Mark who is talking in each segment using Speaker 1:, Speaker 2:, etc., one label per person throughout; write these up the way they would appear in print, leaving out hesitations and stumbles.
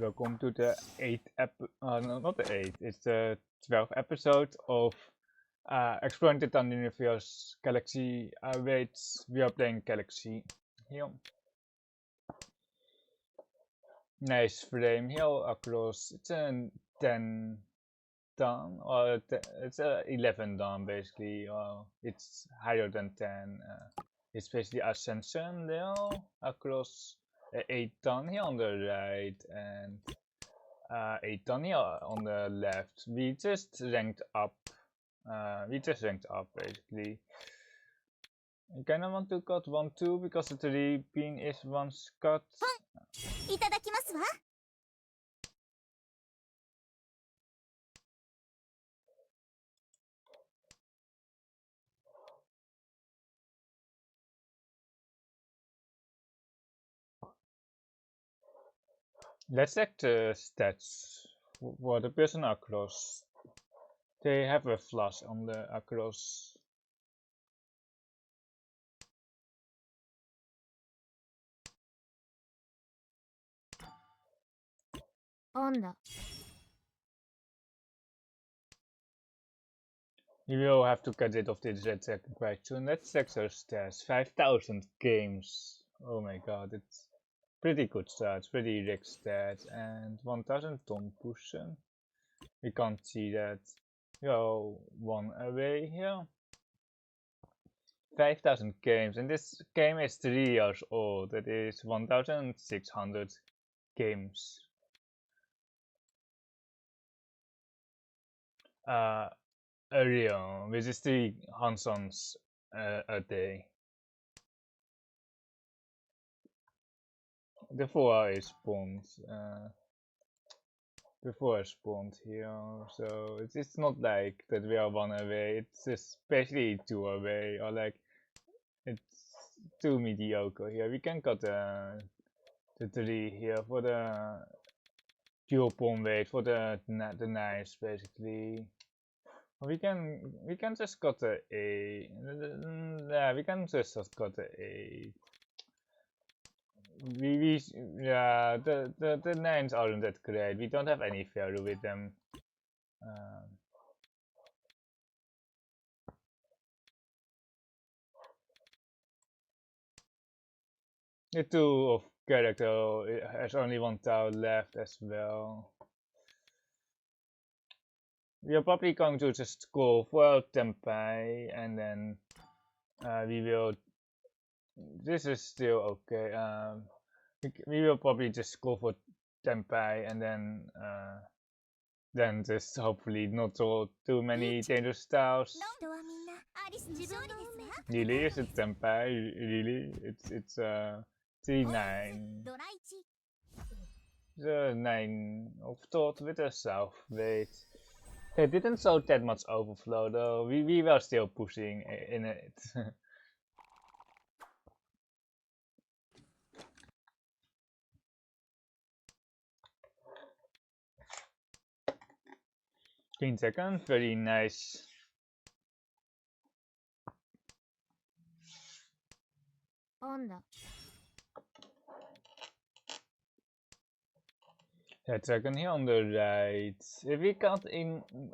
Speaker 1: Welcome to the 8th no, not the 8th, it's the 12th episode of Exploring the Titan Universe Galaxy. Wait, we are playing Galaxy here. Nice frame here across. It's a 10 dan, or it's a 11 dan basically. It's higher than 10. It's basically Ascension there across 8 dan here on the right and 8 dan here on the left. We just ranked up. Basically. I kinda want to cut 1, 2 because the 3 pin is once cut. Let's check the stats for the person across. They have a flash on the across. You will have to cut it off this red second quite soon. Let's check their stats. 5,000 games. Oh my god, it's pretty good stats, pretty rich stats. And 1,000 ton pushen. We can't see that. Go 1 away here. 5,000 games, and this game is 3 years old. That is 1,600 games. Which is 3 Hanchans a day. The 4 is spawned. The 4 is spawned here, so it's not like that we are 1 away. It's especially 2 away, or like it's too mediocre here. We can cut the 3 here for the pure pawn weight for the knives basically. We can just cut the 8. Yeah, we can just cut the 8. Yeah, the 9s aren't that great. We don't have any value with them. The 2 of character has only 1 tile left as well. We are probably going to just go for Tempai and then we will. This is still okay. We will probably just go for Tempai and then just hopefully not too many dangerous styles. Really, is it Tempai? Really? It's 3-9. The 9 of thought with a south weight. They didn't show that much overflow though. We were still pushing in it. Green second, very nice. That dragon here on the right. If we got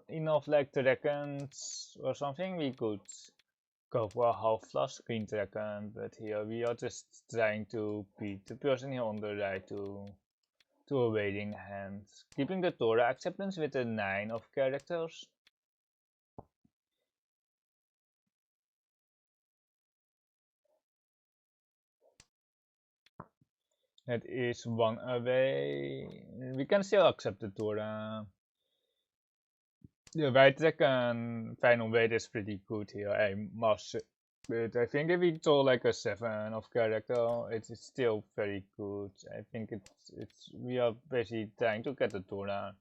Speaker 1: enough like dragons or something, we could go for a half flush green dragon. But here we are just trying to beat the person here on the right to a waiting hand, keeping the Torah acceptance with a 9 of characters. That is 1 away. We can still accept the Torah. The white dragon final weight is pretty good here, I must. But I think if we draw like a 7 of character, it's still very good. I think it's we are basically trying to get the Torah.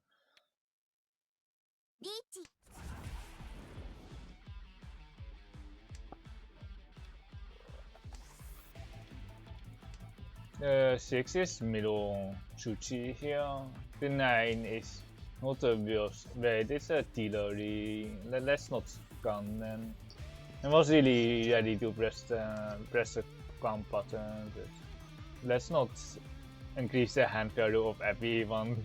Speaker 1: The 6 is middle Chuchi here. The 9 is not a worst. Wait, it's a artillery. Let's not gun then. I was really ready to press the gun button, but let's not increase the hand value of everyone.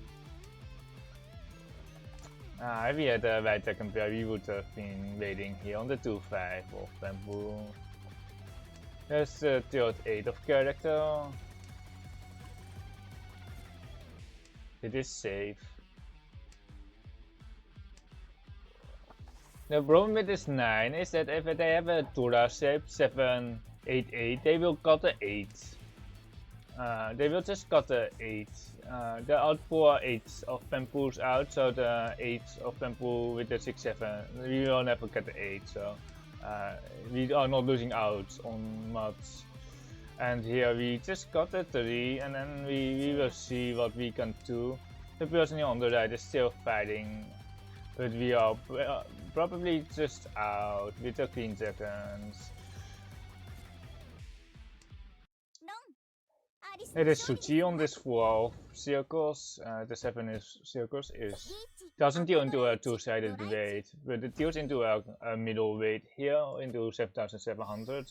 Speaker 1: If we had a white compare, we would have been waiting here on the 2-5 of bamboo. There's the third 8 of character. It is safe. The problem with this 9 is that if they have a Tura shape 7, 8, 8, they will cut the 8. They will just cut the 8. There are 4 8s of bamboos out, so the 8 of bamboo with the 6, 7, we will never get the 8, so we are not losing out on much. And here we just got the 3, and then we will see what we can do. The person on the right is still fighting, but we are probably just out with the clean seconds. It is Suchi on this 4 of circles. The 7 is circles doesn't deal into a 2-sided weight, but it deals into a middle weight here into 7,700.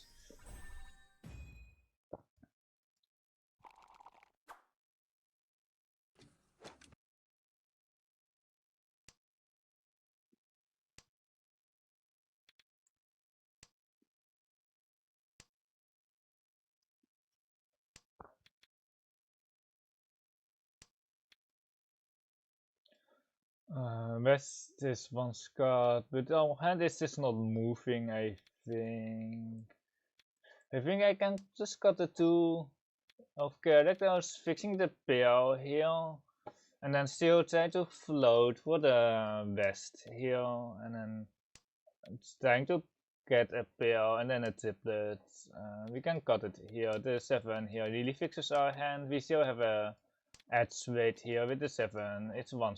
Speaker 1: West is one Scott, but our hand is just not moving, I think. I think I can just cut the 2 of characters, fixing the pair here, and then still try to float for the West here, and then trying to get a pair and then a triplet. We can cut it here. The 7 here really fixes our hand. We still have a edge weight here with the 7. It's one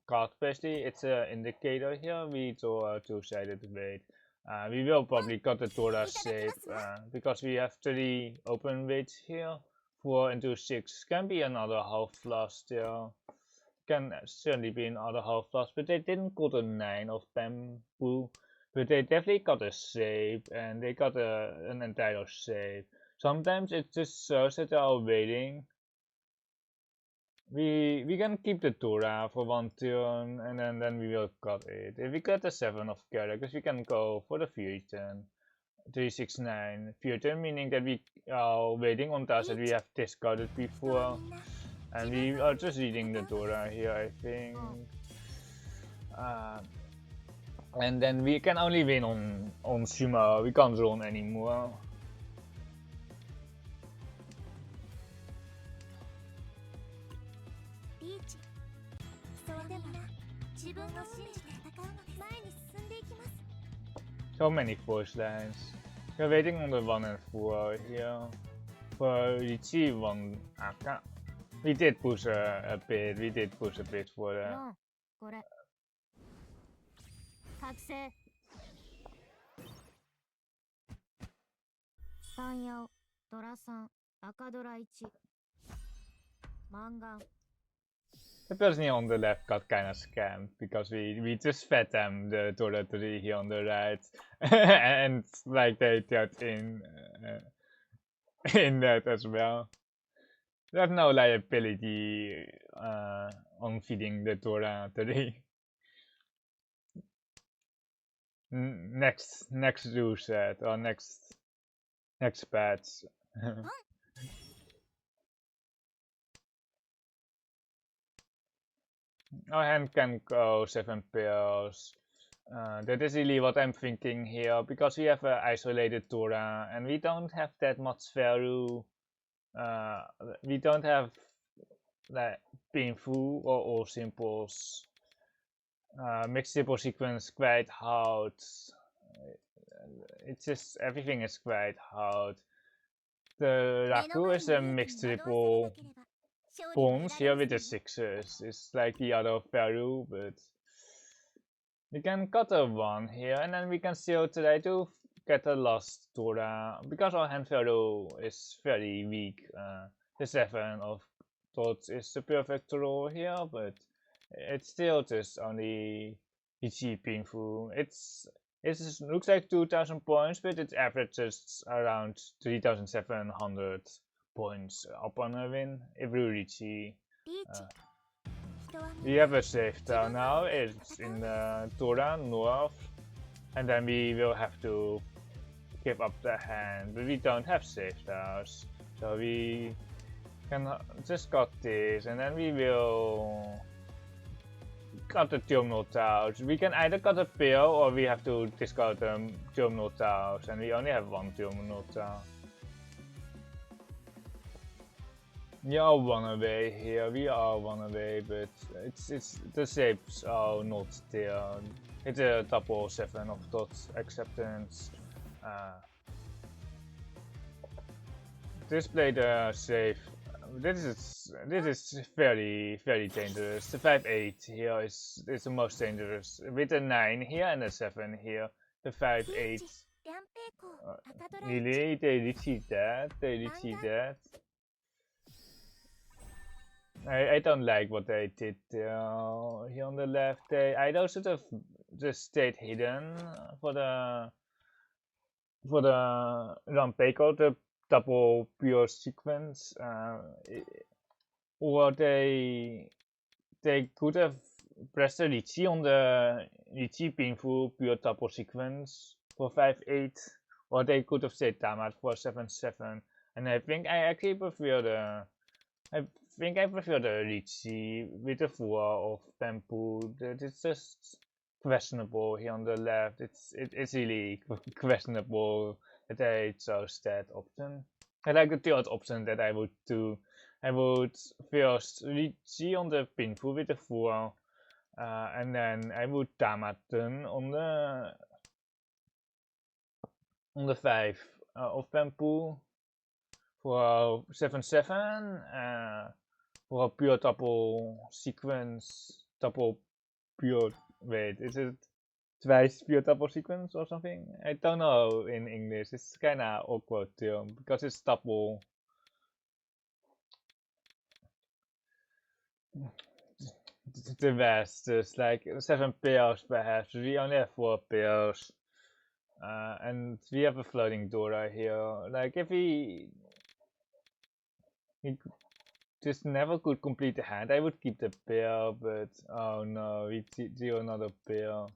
Speaker 1: card basically. It's an indicator here. We draw a 2-sided weight. We will probably cut the Tora shape because we have 3 open weights here. 4 into 6 can be another half flush still. Can certainly be another half flush, but they didn't cut a 9 of bamboo. But they definitely got a shape, and they got an entire shape. Sometimes it just shows that they are waiting. We can keep the Tora for one turn, and then we will cut it. If we get a 7 of characters, we can go for the fusion. 3, 6, 9 fusion, meaning that we are waiting on tasks that we have discarded before. And we are just reading the Tora here, I think. And then we can only win on Shuma, we can't run anymore. So many force lines. We're waiting on the 1 and 4 here. For Riichi 1 Aka. We did push a bit, for the...
Speaker 2: 覚醒単ヤオドラ3赤ドラ1マンガン
Speaker 1: The person here on the left got kind of scammed because we just fed them the Dora 3 here on the right and like they got in that as well. There's no liability on feeding the Dora 3. Next rule set or next patch. Our hand can go 7 pairs. That is really what I'm thinking here, because we have an isolated Tora and we don't have that much value. We don't have like painful or all simples. Mixed simple sequence quite hard. It's just everything is quite hard. The Raku is a mixed triple. Pawns here with the 6s is like the other value, but we can cut a 1 here and then we can still try to get a last Tora because our hand value is very weak. The 7 of thoughts is the perfect roll here, but it's still just only Riichi painful. It looks like 2000 points, but it averages around 3700. points up on a win every Riichi.
Speaker 2: リーチ。人は
Speaker 1: We have a safe town now. It's in Tora north, and then we will have to give up the hand, but we don't have safe towns, so we can just cut this, and then we will cut the terminal towers. We can either cut a pill, or we have to discard the terminal towers, and we only have one terminal tower. We are one away here. We are one away, but it's the shapes are not there. It's a double 7 of dot acceptance. Display the safe. This is very dangerous. The 5-8 here is the most dangerous. With a 9 here and a 7 here, the 5-8.
Speaker 2: 両平行赤ドラ1
Speaker 1: Really, they cheat that. They cheat that. I don't like what they did here on the left. They either should have just stayed hidden for the Rampeko, the double pure sequence, or they could have pressed the Riichi on the Riichi painful pure double sequence for 5-8, or they could have stayed Damat for 7-7. And I think I actually prefer the Riichi with the 4 of bamboo. It's just questionable here on the left. It's really questionable that I chose that option. I like the third option that I would do. I would first Riichi on the pinful with the 4, and then I would Damaten on the 5 of bamboo for 7-7, for a pure double sequence, double pure. Wait, is it twice pure double sequence or something? I don't know in English. It's kind of awkward term because it's double. The best is like 7 pairs perhaps. We only have 4 pairs, and we have a floating Dora here. Like if he just never could complete the hand, I would keep the pair, but oh no, we drew another pair.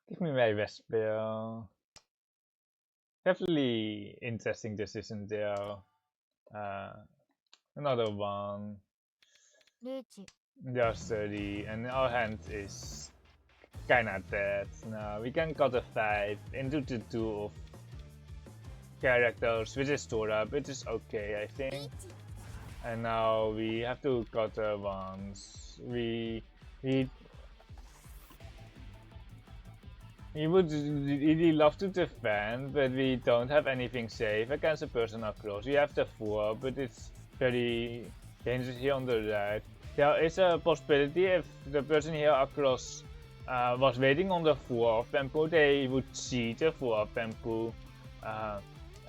Speaker 1: Give me my best pair. Definitely interesting decision there. Another one.
Speaker 2: リーチ
Speaker 1: Just 30, and our hand is kinda dead. Now we can cut a 5 into the 2 of characters, which is Dora, which is okay, I think. And now we have to cut the ones. We would really love to defend, but we don't have anything safe against a person up close. We have the 4, but it's very dangerous here on the right. There is a possibility if the person here across was waiting on the 4 of bamboo, they would see the 4 of bamboo,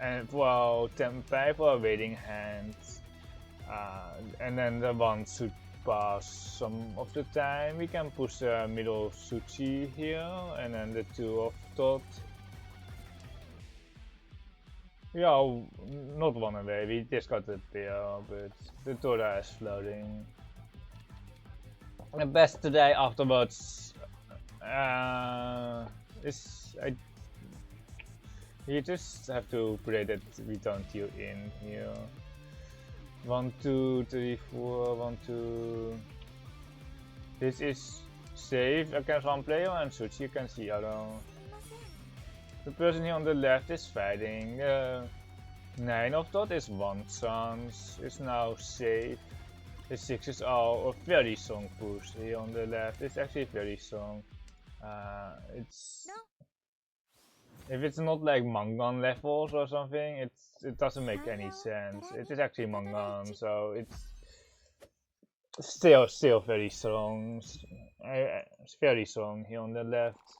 Speaker 1: and for Tempai for a waiting hand, and then the 1 should pass some of the time. We can push the middle Suchi here, and then the 2 of dot. We are not one away, we discard the pair, but the Dora is floating. The best today afterwards is you just have to pray that we don't deal in here. 1, 2, 3, 4, 1, 2. This is safe against one player, and Suchi you can see other. The person here on the left is fighting. 9 of dot is 1 chance, is now safe. The 6s are a very strong push here on the left. It's actually very strong. If it's not like Mangan levels or something, it doesn't make any sense. It is actually Mangan, so it's still very strong. It's very strong here on the left.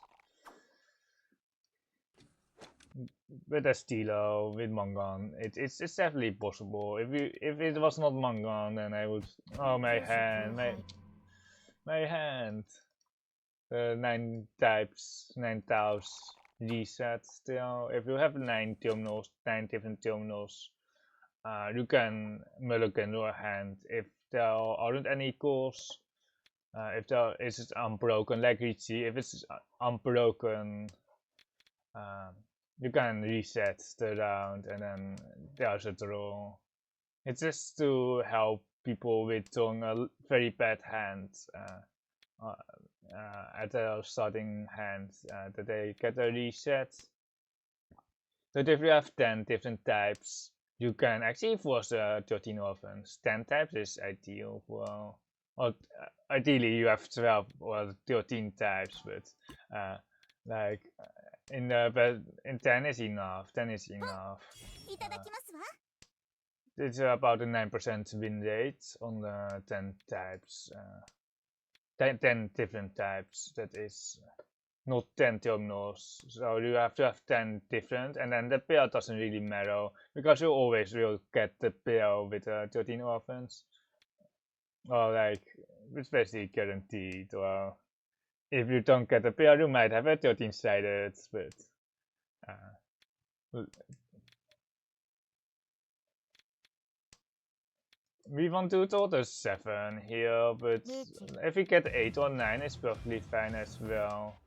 Speaker 1: With a Stilo, with Mangan, it's definitely possible. If it was not Mangan, then I would. Oh, my hand, my hand. 9 types, 9 taos. reset still. If you have 9 different terminals, you can mulligan your hand if there aren't any calls. If there is unbroken, like Riichi, if it's unbroken, you can reset the round and then there's a draw. It's just to help people with drawing a very bad hand at their starting hand, that they get a reset. But if you have 10 different types, you can actually force 13 orphans. 10 types is ideal for, or ideally you have 12 or 13 types, but like in 10 is enough. 10 is enough. It's about a 9% win rate on the 10 types. 10 different types, that is not 10 terminals. So you have to have 10 different, and then the pair doesn't really matter, because you always will get the pair with 13 orphans. Or like, it's basically guaranteed, or if you don't get a pair, you might have a 13-sided, but we want to total 7 here, but if we get 8 or 9, it's perfectly fine as well.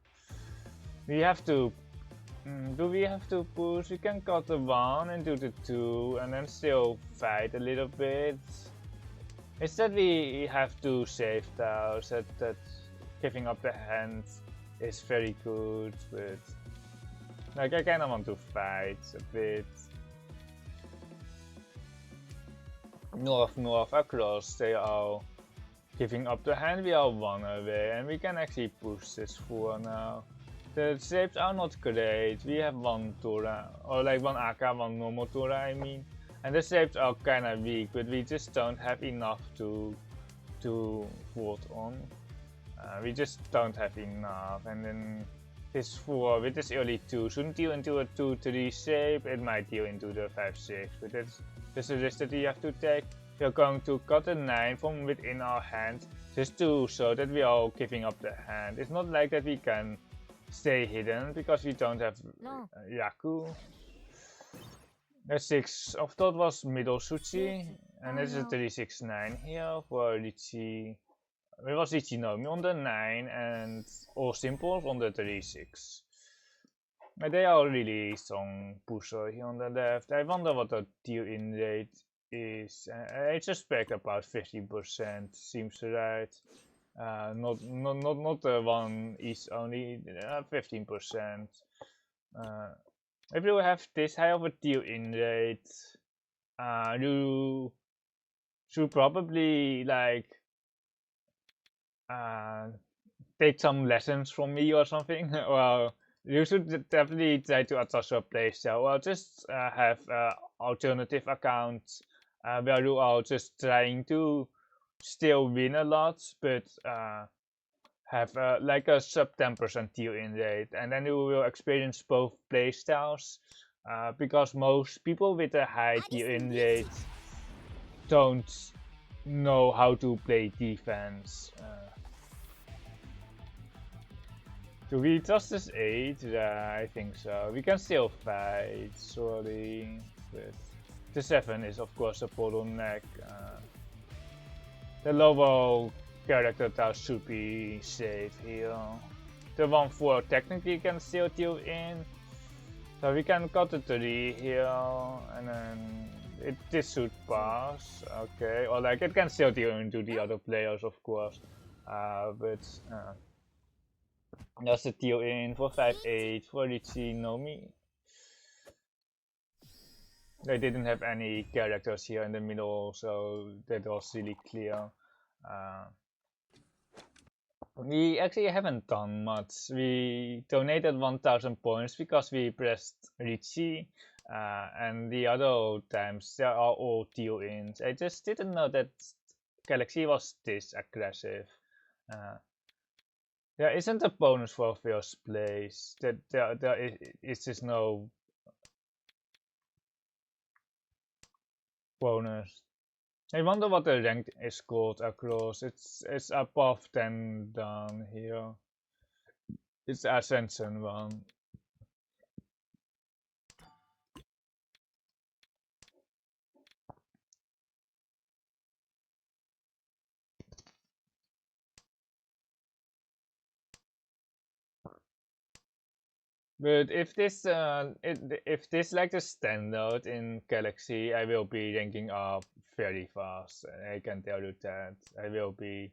Speaker 1: We have to... do we have to push? We can cut the 1 and do the 2, and then still fight a little bit. It's that we have to save tiles, that giving up the hand is very good, but... like, I kinda want to fight a bit. North across, they are giving up the hand, we are 1 away, and we can actually push this 4 now. The shapes are not great, we have 1 Tora, or like 1 AK, 1 normal Tora I mean, and the shapes are kinda weak, but we just don't have enough to vote on. We just don't have enough, and then this 4 with this early 2 shouldn't deal into a 2-3 shape, it might deal into the 5-6, but that's just a risk that we have to take. We are going to cut a 9 from within our hand, just to show that we are giving up the hand. It's not like that we can stay hidden, because we don't have Yaku. The 6 of that was middle Suchi, and this is a 36-9 here for Riichi. It was Riichi Nomi on the 9 and all simples on the 36. They are really strong pusher here on the left. I wonder what the deal-in rate is. I suspect about 50% seems right. Not the one is only 15%. If you have this high of a deal-in rate, you should probably like take some lessons from me or something. Well, you should definitely try to adjust your playstyle, or just have alternative accounts where you are just trying to still win a lot, but have like a sub 10% deal-in rate, and then you will experience both playstyles, because most people with a high deal-in rate don't know how to play defense. Do we trust this 8? Yeah, I think so. We can still fight, sorry. But the 7 is of course a bottleneck. The lower character tile should be safe here. The 1-4 technically can still deal in. So we can cut the 3 here, and then this should pass. Okay, or like it can still deal into the other players of course. But that's a deal in for 5-8 for Riichi Nomi. They didn't have any characters here in the middle, so that was really clear. We actually haven't done much. We donated 1000 points because we pressed Riichi, and the other times they are all deal-ins. I just didn't know that Galaxy was this aggressive. There isn't a bonus for first place. There is just no bonus. I wonder what the rank is called across. It's above 10 down here. It's Ascension 1. But if this like the standard in Galaxy, I will be ranking up very fast. I can tell you that I will be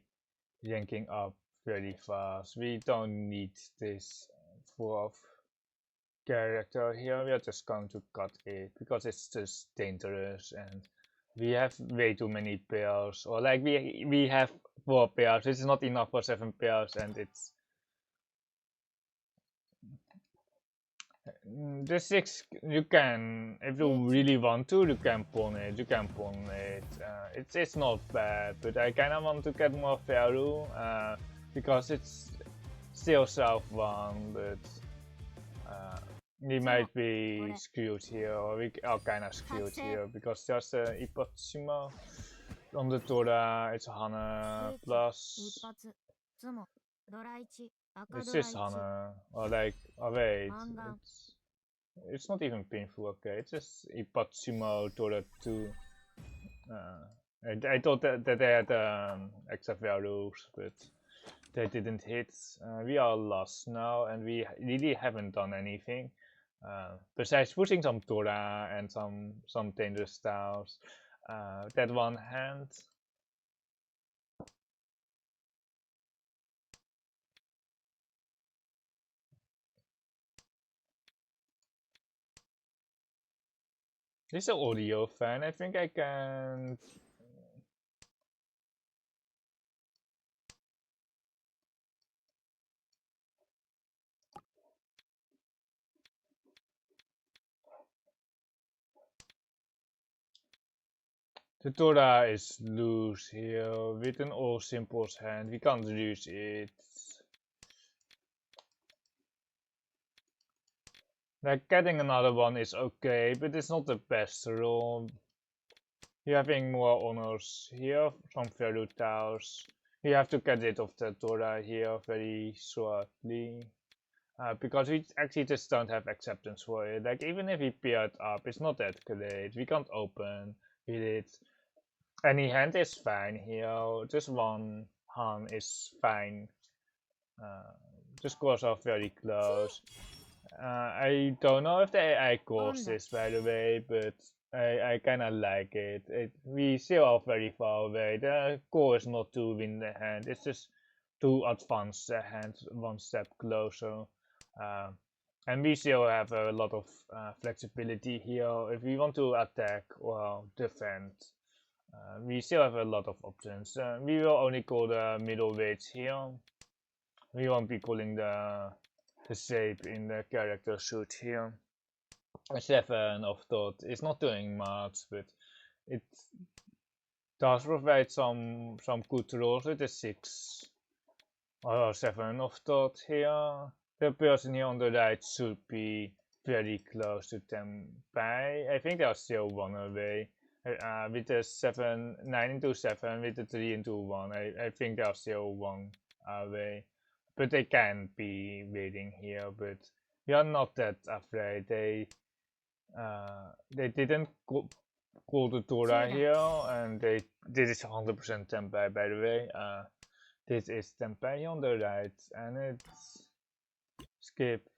Speaker 1: ranking up very fast. We don't need this fourth character here. We are just going to cut it because it's just dangerous and we have way too many pairs. Or like we have 4 pairs. It's not enough for 7 pairs, and it's the 6. You can, if you really want to, you can pawn it. You can pawn it. It's not bad, but I kind of want to get more value because it's still south 1, but we might be screwed here, or we are kind of screwed here because there's Ipatsima on the Tora. It's Hana plus. It's just Hana, or like, oh wait, it's not even painful. Okay, it's just Ipatsima Tora 2. I thought that they had extra values, but they didn't hit. We are lost now, and we really haven't done anything besides pushing some Tora and some dangerous styles. That one hand. This is an audio fan. I think I can. The Tora is loose here with an all simples hand. We can't use it. Like getting another one is okay, but it's not the best roll. You're having more honors here from value tiles. You have to get rid of the Tora here very shortly. Because we actually just don't have acceptance for it. Like even if we pair it up, it's not that great. We can't open with it. Any hand is fine here. Just one Han is fine. The scores are very close. I don't know if the AI calls this, by the way, but I kind of like it. We still are very far away. The goal is not to win the hand, it's just to advance the hand one step closer. And we still have a lot of flexibility here. If we want to attack or defend, we still have a lot of options. We will only call the middleweights here. We won't be calling the shape in the character suit here. A 7 of thought is not doing much, but it does provide some good rolls with a 6 or 7 of thought here. The person here on the right should be very close to Tenpai. I think they are still 1 away. With the 9 into 7, with the 3 into 1, I think they are still 1 away. But they can be waiting here, but we are not that afraid. They didn't call the Tora here, and this is 100% Tenpai, by the way. This is Tenpai on the right, and it's skip.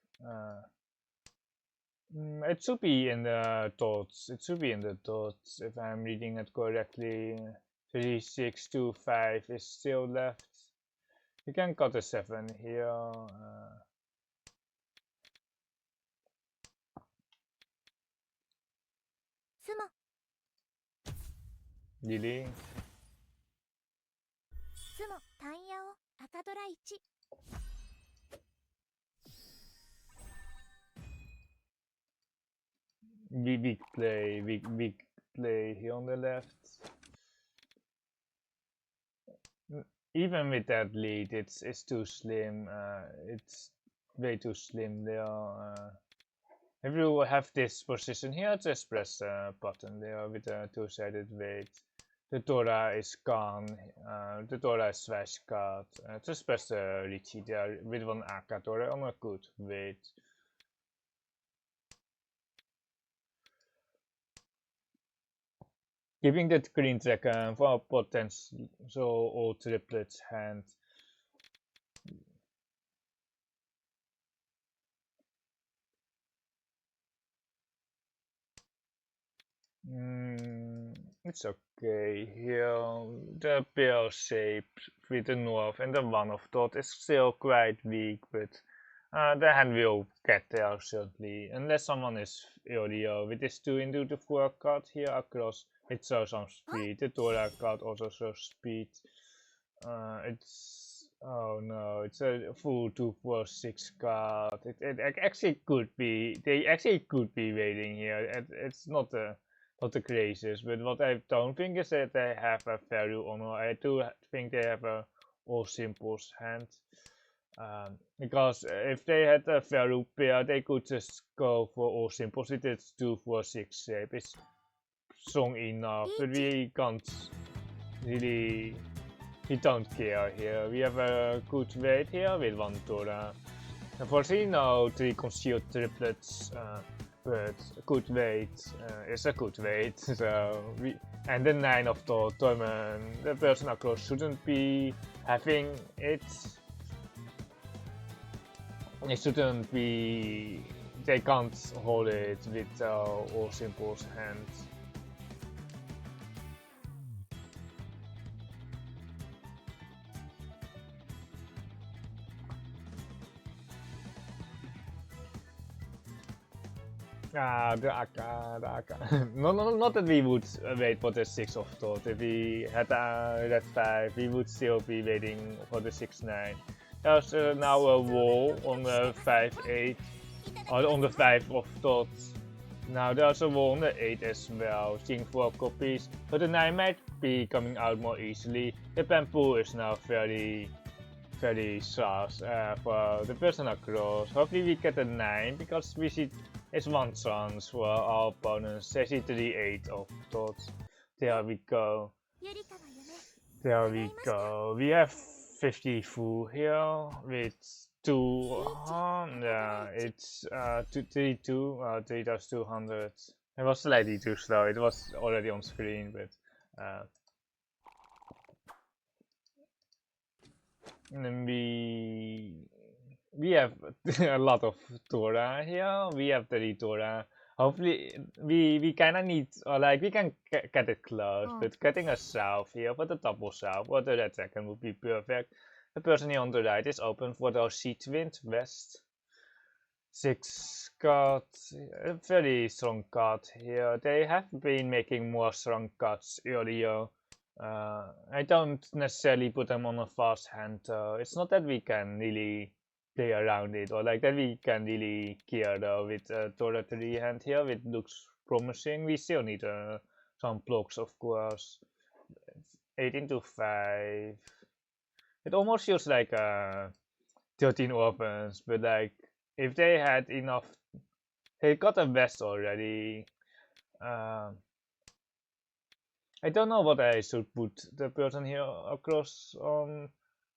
Speaker 1: It should be in the dots. It should be in the dots if I'm reading it correctly. 3, 6, 2, 5 is still left. You can cut a 7 here. Really? Big play here on the left. Even with that lead, it's too slim. It's way too slim there. If you have this position here, just press a button there with a two-sided weight. The Tora is gone. The Tora is swash cut. Just press the Riichi there with one Aka Tora on a good weight. Giving that green dragon for a potential all triplets hand. It's okay. Here, the pear shape with the north and the one of dot is still quite weak, but the hand will get there certainly, unless someone is earlier. With this 2 into the 4 card here across, it shows some speed. The Dora card also shows speed. It's oh no, it's a full 2 4 6 card. It actually could be. They actually could be waiting here. It's not the craziest, but what I don't think is that they have a value honor. I do think they have a all simples hand. Because if they had a value pair, they could just go for all simples. It's 2 4 6 shape. It's strong enough, but we can't really. We don't care here. We have a good weight here with 1 Dora. Unfortunately, no 3 concealed triplets, but good weight is a good weight. So and the 9 of the tournament, the person across shouldn't be having it. It shouldn't be. They can't hold it with all simples hands. The Aka. No, not that we would wait for the 6 of thought. If we had that 5, we would still be waiting for the 6-9. There's now a wall on the 5-8, or on the 5 of thoughts. Now there's a wall on the 8 as well, seeing 4 copies, but the 9 might be coming out more easily. The bamboo is now very scarce for the person across. Hopefully we get a 9, because we see it's 1 chance for our opponents. They see 3-8 of thoughts. There we go. There we go. We have 50 full here with 2. It's 32. 3 does 200. It was slightly too slow. It was already on screen, but. And then we have a lot of Dora here. We have 3 Dora. Hopefully, we kind of need, or like, we can get it close, but getting a south here for the double south or the red second would be perfect. The person here on the right is open for the Sea Wind West. 6 cards, a very strong card here. They have been making more strong cards earlier. I don't necessarily put them on a fast hand. It's not that we can really play around it, or like that we can really care though with Dora 3 hand here, it looks promising. We still need some blocks, of course. 8 into 5. It almost feels like 13 orphans, but like if they had enough, they got a vest already. I don't know what I should put the person here across on.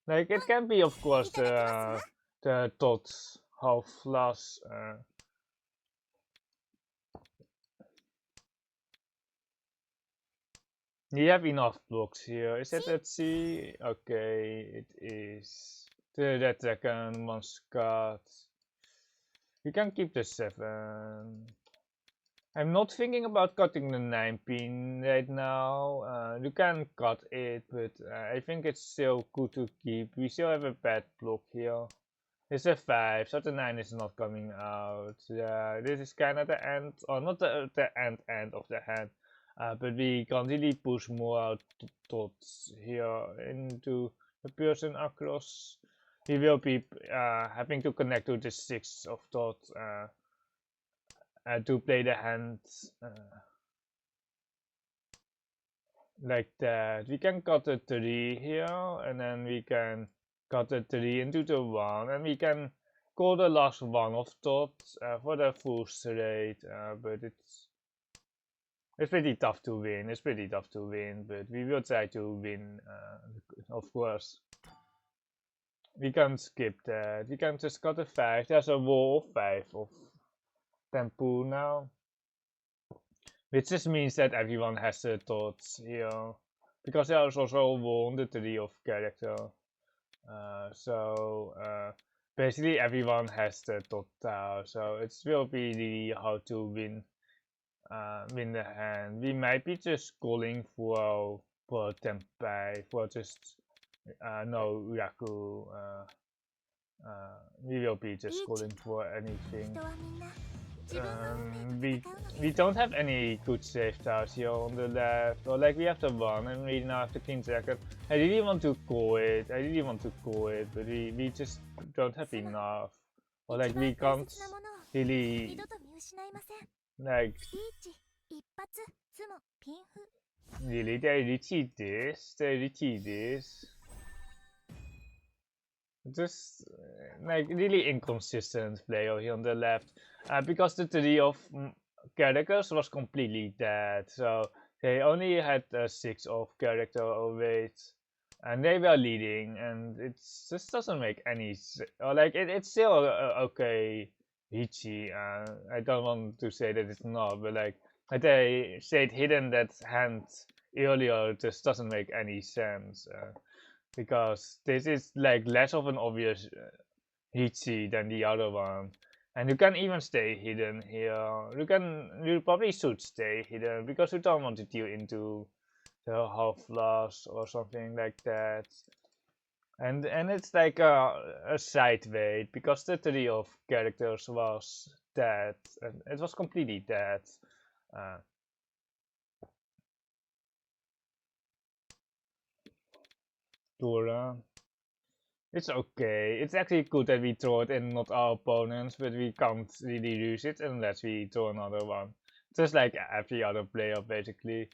Speaker 1: Like, it can be, of course, the dots half plus. We have enough blocks here. Is it at C? Okay, it is. The red second, 1 card. We can keep the 7. I'm not thinking about cutting the 9 pin right now. You can cut it, but I think it's still good to keep. We still have a bad block here. It's a 5, so the 9 is not coming out. Yeah, this is kind of the end, or not the end of the hand. But we can't really push more dots here into the person across. We will be having to connect to the 6 of dots. To play the hands like that. We can cut the 3 here, and then we can cut the 3 into the 1, and we can call the last 1 of dots for the full straight, but it's pretty tough to win. It's pretty tough to win, but we will try to win, of course. We can skip that. We can just cut a 5. There's a wall of 5 of Tempu now. Which just means that everyone has the dots here. Because there is also a wall on the 3 of character. Basically everyone has the dot tile. So it will be really hard to win win the hand. We might be just calling for Tempai, for just no Yaku. We will be just calling for anything.
Speaker 2: 人はみんな自分の運命と
Speaker 1: We
Speaker 2: 戦うの
Speaker 1: we
Speaker 2: です。
Speaker 1: don't have any good save tiles here on the left, or like we have the one and we now have the king jacket. I really want to call it, but we just don't have enough, or
Speaker 2: 一
Speaker 1: like
Speaker 2: 番
Speaker 1: we
Speaker 2: 大
Speaker 1: can't
Speaker 2: 切なものを
Speaker 1: really
Speaker 2: 二度と見失いません。
Speaker 1: like
Speaker 2: リーチ一発ツモピンフ。
Speaker 1: really they Riichi this. Just like really inconsistent player here on the left, because the three of characters was completely dead, so they only had 6 of character weight, and they were leading, and it just doesn't make any or like it's still okay Riichi. I don't want to say that it's not, but like they said hidden that hand earlier just doesn't make any sense. Because this is like less of an obvious Riichi than the other one. And you can even stay hidden here. You probably should stay hidden because you don't want to deal into the half loss or something like that. And it's like a side weight because the three of characters was dead, and it was completely dead. Uh, Dora. It's okay. It's actually good that we throw it in not our opponents, but we can't really use it unless we throw another one. Just like every other player, basically.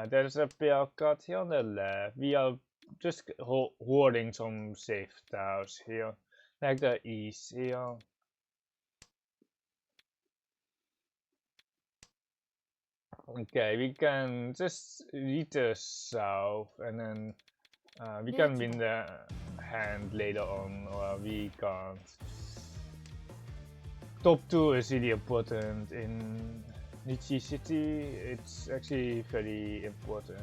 Speaker 1: There's a pair cut here on the left. We are just hoarding some safe tiles here, like the east here. Okay, we can just read the south and then we can win the hand later on, or we can't. Top 2 is really important in Riichi City. It's actually very important.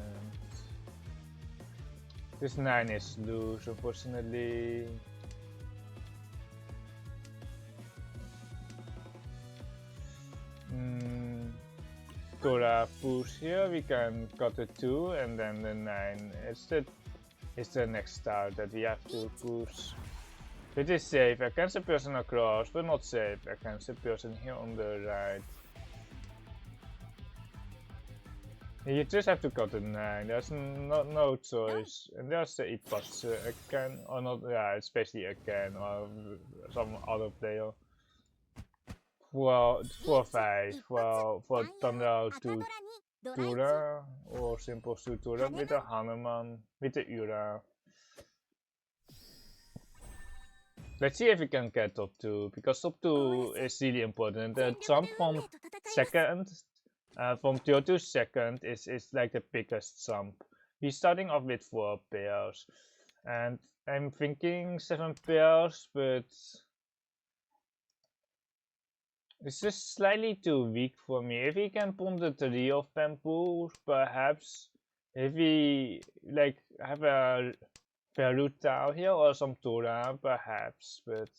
Speaker 1: This 9 is loose, unfortunately. Tora push here, we can cut the 2 and then the 9. It's the next star that we have to push. It is safe against the person across, but not safe against the person here on the right. You just have to cut the 9, there's no choice. And there's the Ipas again, or not, yeah, especially again, or some other player. Well, 4-5, well, for Thunder to Tura, or simple to Tura with the Hanuman, with the Ura. Let's see if we can get top 2, because top 2 is really important. The jump from second, from third to second is like the biggest jump. We're starting off with 4 pairs, and I'm thinking 7 pairs, but it's just slightly too weak for me. If we can pull the 3 of bamboo, perhaps, if we like have a Peruta here or some Tora, perhaps, but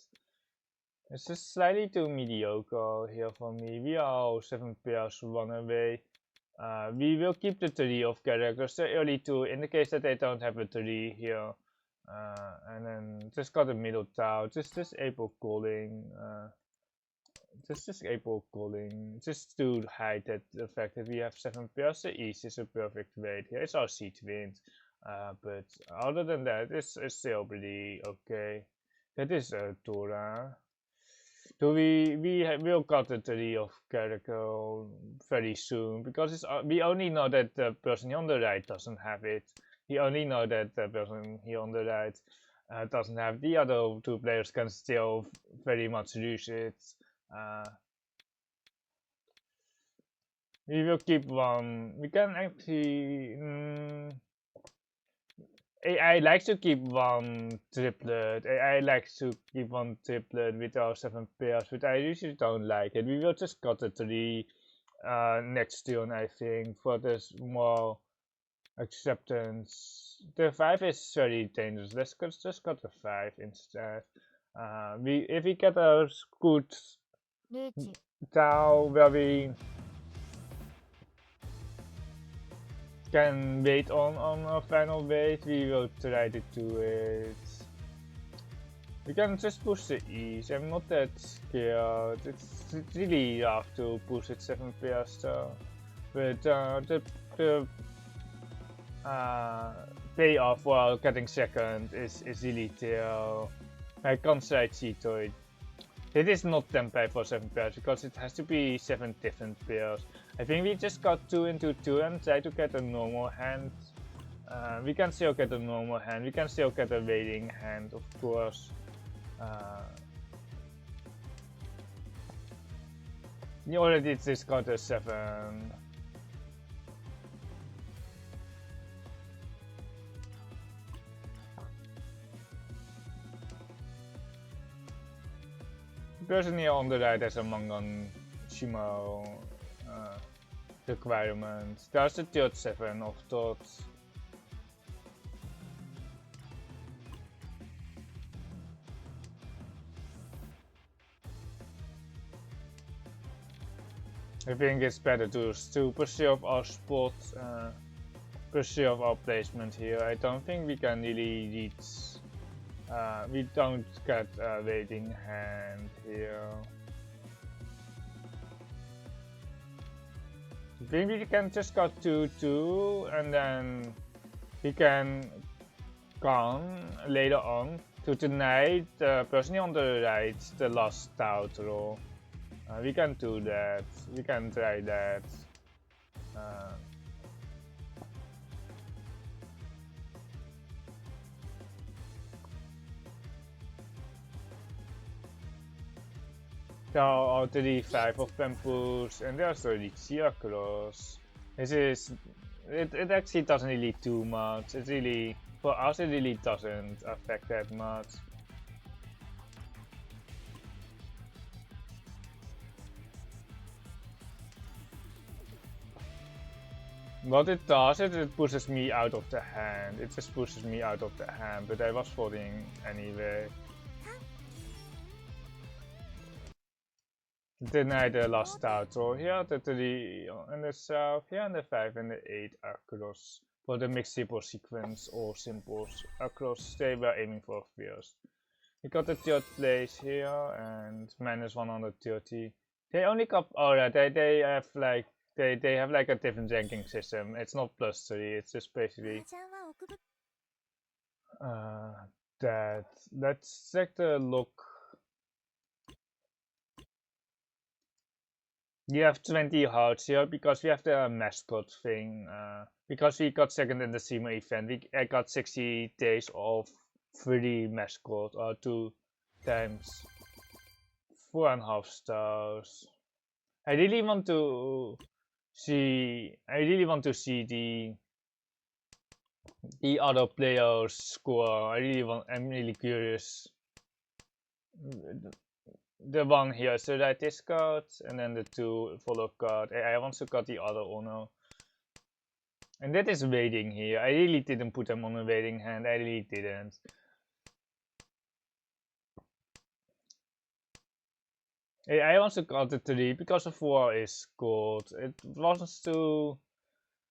Speaker 1: it's just slightly too mediocre here for me. We are 7 pairs, 1 away. We will keep the 3 of characters, the early 2, in the case that they don't have a 3 here. And then just got the middle tile, just disable calling. Just disable calling, just to hide that the fact that we have 7 pairs. The east is a perfect weight here. It's our seed wind. But other than that, it's still pretty okay. That is a Tora. So will cut the 3 of character very soon, because we only know that the person here on the right doesn't have it. We only know that the person here on the right doesn't have. The other 2 players can still very much use it. We will keep one. We can actually. AI likes to keep one triplet. AI likes to keep one triplet with our 7 pairs, but I usually don't like it. We will just cut the 3 next turn, I think, for this more acceptance. The 5 is very dangerous. Let's just cut the 5 instead. If we get a good
Speaker 2: リーチ
Speaker 1: Tao where we can wait on a final wait, we will try to do it. We can just push the east. I'm not that scared. It's really hard to push it 7 pairs though. But the payoff while getting second is really there. I can't say cheat. It is not 10 pay for 7 pairs because it has to be 7 different pairs. I think we just got 2 into 2 and try to get a normal hand. We can still get a normal hand, we can still get a waiting hand, of course. You already just got a 7. The person here on the right has a Mangan Shimo requirement. There's the third 7 of thoughts. I think it's better to preserve our spot, preserve our placement here. I don't think we can really reach. We don't get a waiting hand here. I think we can just got 2-2 and then we can come later on to deny the person on the right the last out roll. We can do that. We can try that. There are 35 of bamboos and there's the Riichi across. It actually doesn't really do much. It really, for us it really doesn't affect that much. What it does is it pushes me out of the hand. It just pushes me out of the hand, but I was folding anyway. Deny the last out. So here the 3 in the south, here and the 5 and the 8 across. For the mixed simple sequence or simples across, they were aiming for first. We got the third place here and minus 130. They only got, oh yeah, they have like they have like a different ranking system. It's not +3, it's just basically that. Let's check the look. You have 20 hearts here because we have the mascot thing. Because we got second in the SEMA event, I got 60 days of free mascot or 2 times 4.5 stars. I really want to see the other players score. I'm really curious. The one here, so that this card and then the 2 follow card. I want to cut the other owner. And that is waiting here. I really didn't put them on a waiting hand. I really didn't. I also got the 3 because the 4 is good. It wants to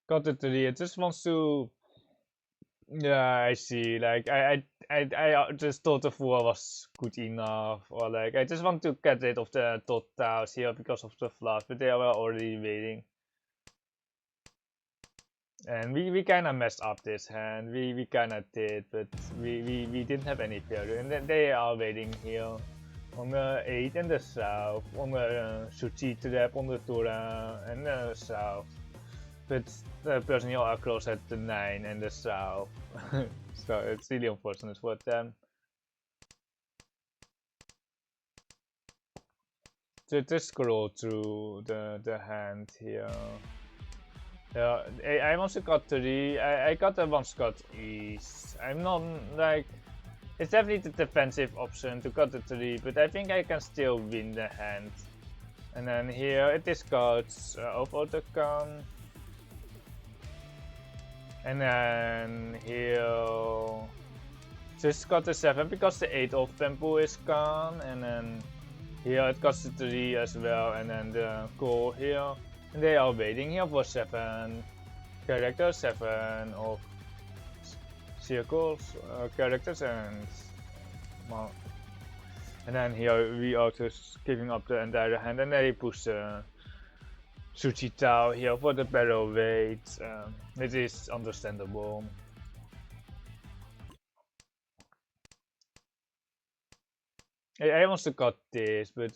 Speaker 1: got the 3. It just wants to. Yeah, I see. Like I just thought the 4 was good enough, or like I just want to get rid of the dot tiles here because of the flush, but they were already waiting. And we kind of messed up this hand. We kind of did, but we didn't have any failure. And then they are waiting here on the 8 in the south, on the Suchi trap on the Tora and the south. But the person here across at the 9 in the south. So it's really unfortunate for them. To just scroll through the hand here. Yeah, I also got 3. I got the one Scott East. I'm not like. It's definitely the defensive option to cut the 3, but I think I can still win the hand. And then here it discards over the gun. And then here just got the 7 because the 8 of bamboo is gone. And then here it got the 3 as well. And then the goal here. And they are waiting here for 7. characters, 7 of circles, characters, well, and then here we also giving up the entire hand, and then he push Suchi Tao here for the barrel weight. It is understandable. I want to cut this, but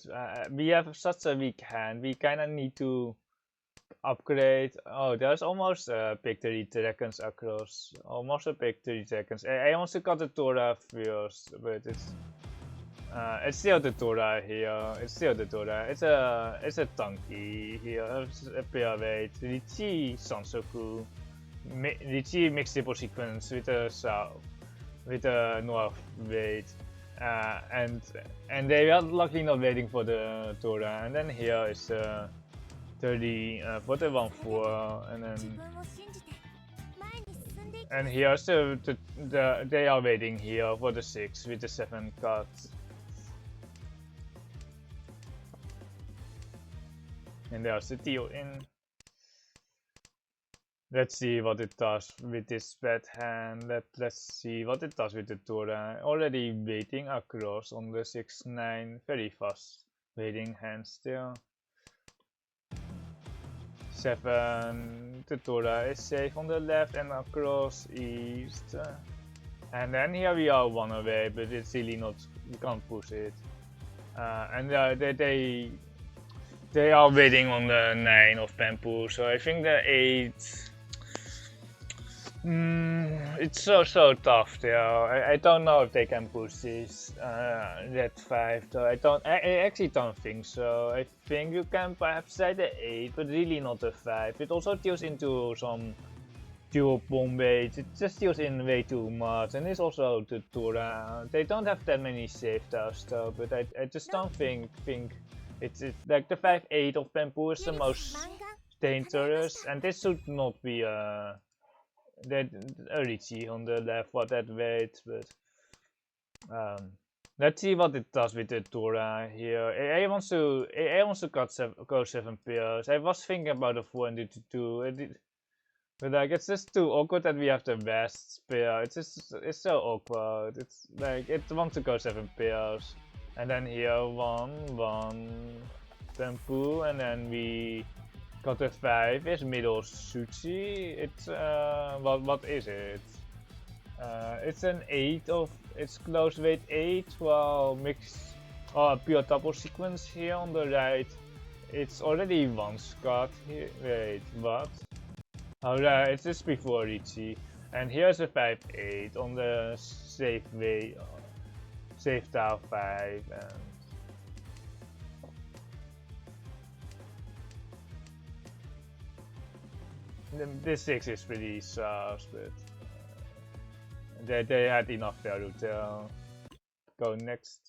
Speaker 1: we have such a weak hand. We kinda need to upgrade. Oh, there's almost a big 30 seconds across. Almost a big 30 seconds. I want to cut the Torah first, but it's still the Torah here. It's still the Torah. It's a Tanky here. It's a pair weight. Riichi Sansoku. Riichi mixed triple sequence with a south, with a north weight. And they are luckily not waiting for the Torah. And then here is 30 for the 1-4, and here so they are waiting here for the 6 with the 7 cut. And there's the deal in. Let's see what it does with this bad hand. Let's see what it does with the Torah. Already waiting across on the 6-9, very fast waiting hand still. 7, the Torah is safe on the left and across east. And then here we are 1 away, but it's really not, you can't push it. And they are waiting on the 9 of Pampu, so I think the 8. It's so tough there. I don't know if they can push this that 5 though. I actually don't think so. I think you can perhaps say the 8, but really not the 5. It also deals into some dual bomb weight. It just deals in way too much, and it's also the Torah. They don't have that many safe tiles though, but I just don't think it's like the 5-8 of Pampu is the most dangerous, and this should not be a Riichi on the left for that weight, but let's see what it does with the Torah here. I want to go 7 pairs. I was thinking about a 4 and the 2, but like it's just too awkward that we have the best pair. It's so awkward. It's like it wants to go 7 pairs, and then here 1 Pampu, and then we got a 5 is middle Suchi. It's what is it? It's an 8 of, it's close weight 8, while mix pure double sequence here on the right. It's already 1 Scott here. Wait, what? Oh yeah, it's just before Riichi. And here's a 5-8 on the safe way, safe tile 5. This 6 is pretty soft, but they had enough there to go next.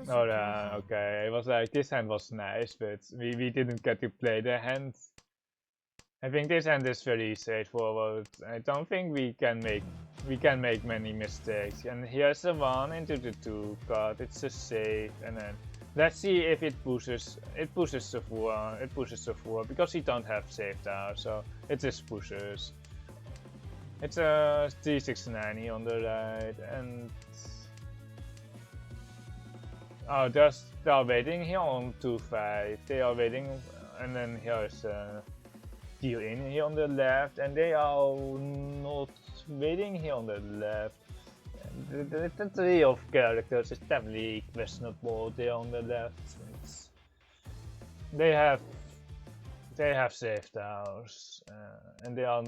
Speaker 1: Oh yeah, okay. It was like this hand was nice, but we didn't get to play the hand. I think this hand is very straightforward. I don't think we can make many mistakes. And here's the 1 into the 2 card. It's a safe, and then let's see if it pushes. It pushes the 4. It pushes the 4 because we don't have safe now, so it just pushes. It's a 369 here on the right, and oh, they are waiting here on 2-5. They are waiting, and then here's deal in here on the left, and they are not waiting here on the left. The three of characters is definitely questionable there on the left. They have safe tiles, and they are.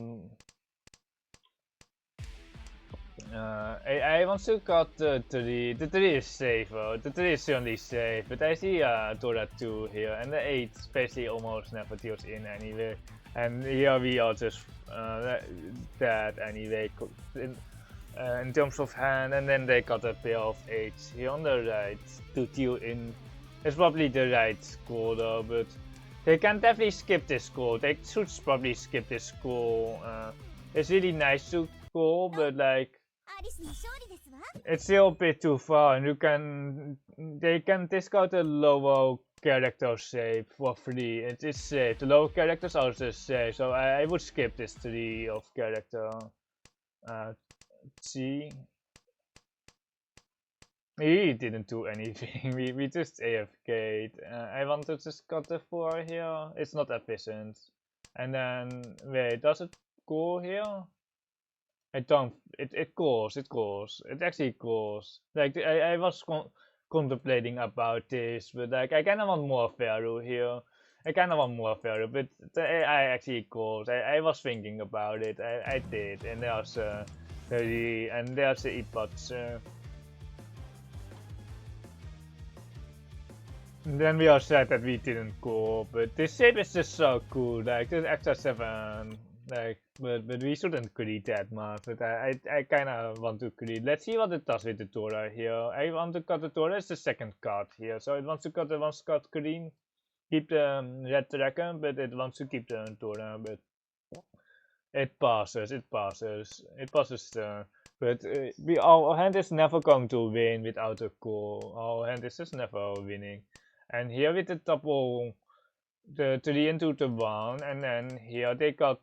Speaker 1: I want to cut the 3. The 3 is safer. The 3 is certainly safe, but I see Torah 2 here, and the 8 basically almost never deals in anyway. And here we are just dead anyway in terms of hand, and then they got a pair of 8s here on the right to deal in. It's probably the right score though, but they can definitely skip this score. They should probably skip this score. It's really nice to score, but like it's still a bit too far, and they can discard a lower character shape for free. It is safe. The lower characters are just safe, so I would skip this tree of character. G. He didn't do anything. we just AFK'd. I want to just cut the 4 here. It's not efficient. And then wait, does it go here? I don't. It goes. It goes. It actually goes. Like I was contemplating about this, but like I kind of want more Pharaoh here. I kind of want more Pharaoh, but the AI actually goes. I was thinking about it. I did, and there's there's the Ipatsu. Then we all said that we didn't go, but this shape is just so cool. Like this extra 7. Like, but we shouldn't greed that much. But I kind of want to greed. Let's see what it does with the Dora here. I want to cut the Dora. It's the second card here, so it wants to cut the one card green, keep the red dragon, but it wants to keep the Dora. But it passes. It passes. It passes. But our hand is never going to win without a goal. Our hand is just never winning. And here with the double, the 3 into the 1, and then here they got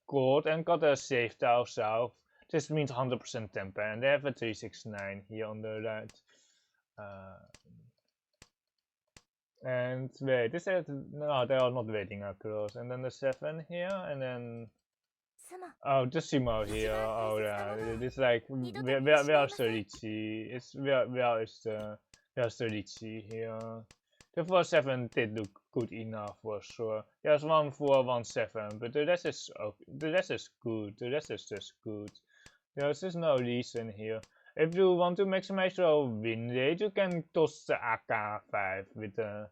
Speaker 1: gold and got a safe tile south. This means 100% temper, and they have a 369 here on the right. And wait, this is no, they are not waiting across. And then the 7 here, and then oh, the Simo here. Oh yeah, it's like where's the Riichi? It's where is the Riichi here? The 4-7 did look good enough for sure. There's 1-4-1-7, but the rest is good. The rest is just good. There's just no reason here. If you want to maximize your win rate, you can toss the AK5 with the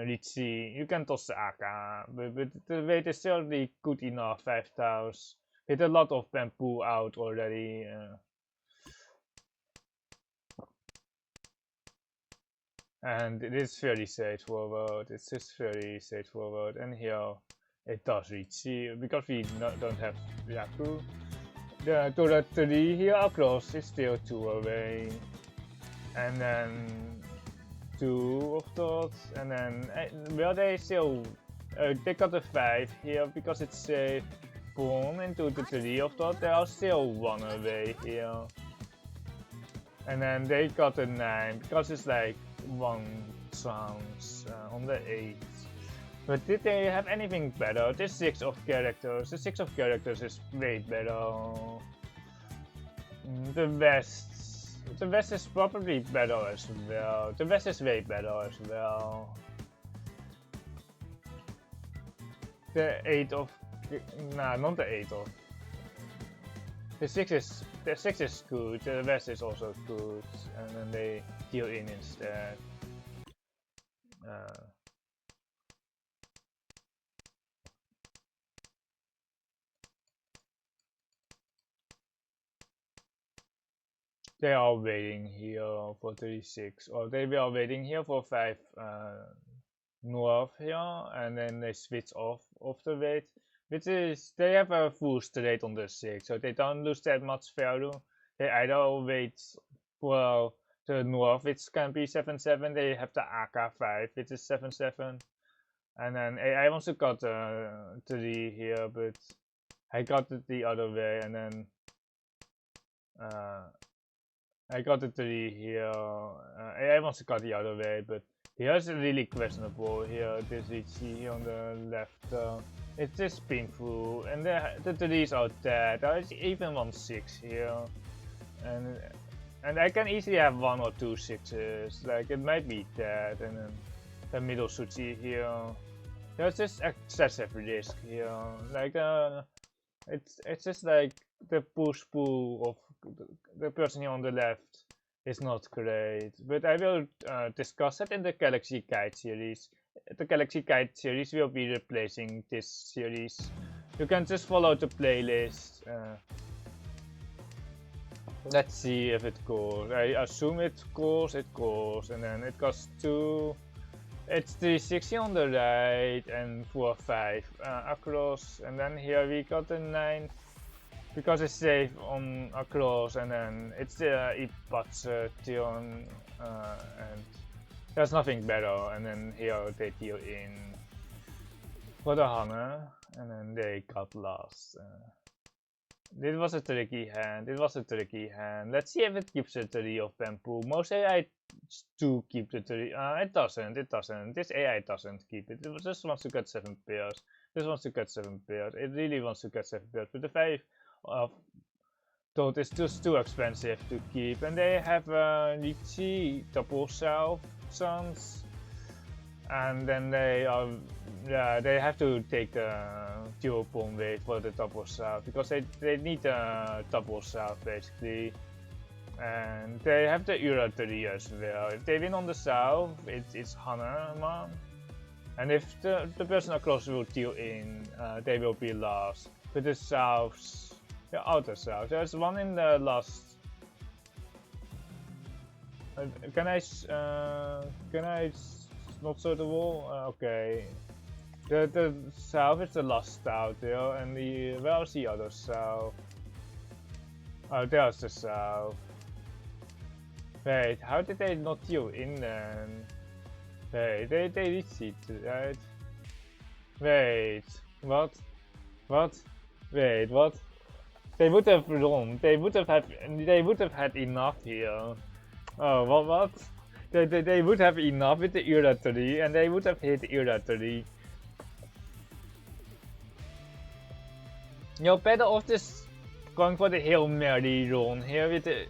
Speaker 1: Riichi. You can toss the AK, but the weight is still really good enough. 5,000 with a lot of bamboo out already. And it is very straightforward. It's just very straightforward. And here it does Riichi because we don't have Yaku. The Dora 3 here across is still 2 away. And then 2 of those. And then well, they still they got a 5 here because it's safe. Boom into the 3 of those. They are still 1 away here. And then they got a 9 because it's like 1 chance on the 8. But did they have anything better? This 6 of characters. The 6 of characters is way better. The West is probably better as well. The West is way better as well. The 8 of nah, not the 8 of. The 6 is good. The West is also good, and then they deal in instead. They are waiting here for 36, or they were waiting here for 5 north here, and then they switch off the wait, which is they have a full straight on the 6, so they don't lose that much value. They either wait for the north, which can be 7-7. They have the AK5, which is 7-7, and then I also got 3 here, but I got it the other way, and then I got the 3 here. I also got the other way, but here's really questionable here. This Riichi here on the left. It's just painful, and the 3s are dead. There's even 1-6 here, and I can easily have 1 or 2 6s. Like it might be dead, and then the middle Suchi here. There's just excessive risk here. Like it's just like the push-pull of the person here on the left is not great. But I will discuss it in the Galaxy Guide series. The Galaxy Guide series will be replacing this series. You can just follow the playlist. Let's see if it goes. I assume it goes, and then it goes 2. It's 360 on the right and 4-5 across, and then here we got the 9 because it's safe on across, and then it's the Ipatsu and there's nothing better. And then here they deal in for the Hanne, and then they got lost. This was a tricky hand. It was a tricky hand. Let's see if it keeps the 3 of bamboo. Most AI do keep the 3. It doesn't. It doesn't. This AI doesn't keep it. It just wants to get 7 pairs. This wants to get 7 pairs. It really wants to get 7 pairs. But the 5 of thought is just too expensive to keep. And they have Riichi, double south chance. And then they are, yeah, they have to take the dual pawn wave for the double south because they need a double south basically. And they have the Ura 3 as well. If they win on the south, it's Hanema. And if the person across will deal in, they will be lost. But the south, the outer south, there's one in the last. Can I not so the wall? Okay. The south is the last south there, and where's the other south? Oh, there's the south. Wait, how did they not deal in then? Wait, they reached it, right? Wait, what? What? Wait, what? They would have run. They would have had enough here. Oh, what? They would have enough with the Ura 3, and they would have hit Ura 3. You're better off just going for the Hail Mary run here with the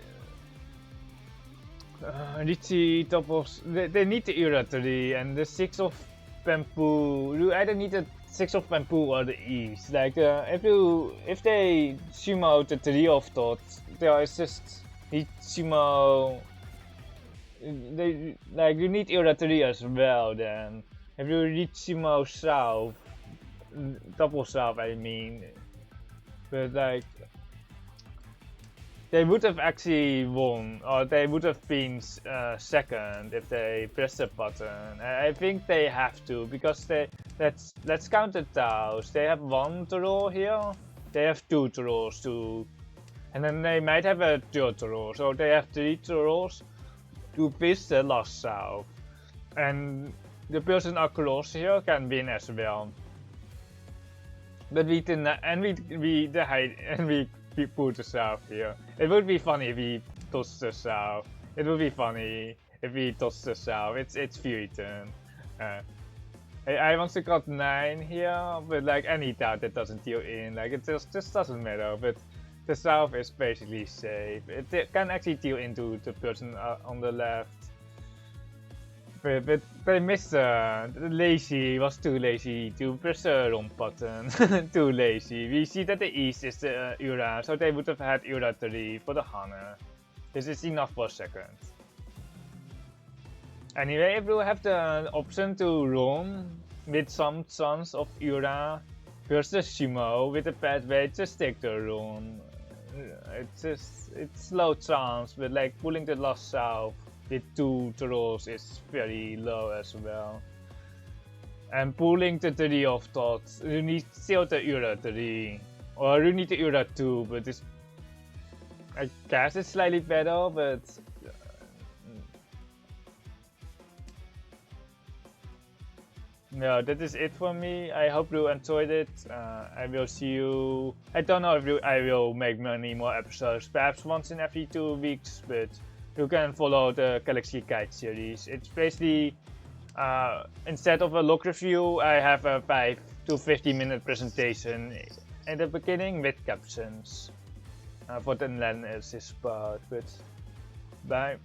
Speaker 1: Riichi doubles. They need the Ura 3 and the 6 of bamboo. You either need the 6 of bamboo or the east. Like if they sumo the 3 of thoughts, there is just sumo. They like you need Ura 3 as well. Then if you reach sumo south, double south, I mean. But like they would have actually won, or they would have been second if they press the button. I think they have to because let's count the tiles. They have 1 draw here. They have 2 draws too, and then they might have a 3rd draw. So they have 3 draws to piss the last south, and the person across here can win as well. But we put the south here. It would be funny if we toss the south. It would be funny if we toss the south. It's free turn. I want to cut 9 here, but like any doubt that doesn't deal in. Like it just doesn't matter. But the south is basically safe. It can actually deal into the person on the left. But they missed was too lazy to press the wrong button. Too lazy. We see that the east is the Ura, so they would have had Ura 3 for the Hanne. This is enough for a second. Anyway, if you have the option to run with some chance of Ura versus Shimo with a pathway, just take the run. It's low chance, but like pulling the last south with 2 draws is very low as well. And pulling the 3 of thoughts, you need still the Ura 3. Or you need the Ura 2, but this I guess it's slightly better, but yeah, that is it for me. I hope you enjoyed it. I will see you. I don't know if I will make many more episodes, perhaps once in every 2 weeks, but you can follow the Galaxy Guide series. It's basically, instead of a log review, I have a 5 to 15 minute presentation in the beginning with captions for the analysis part. But bye.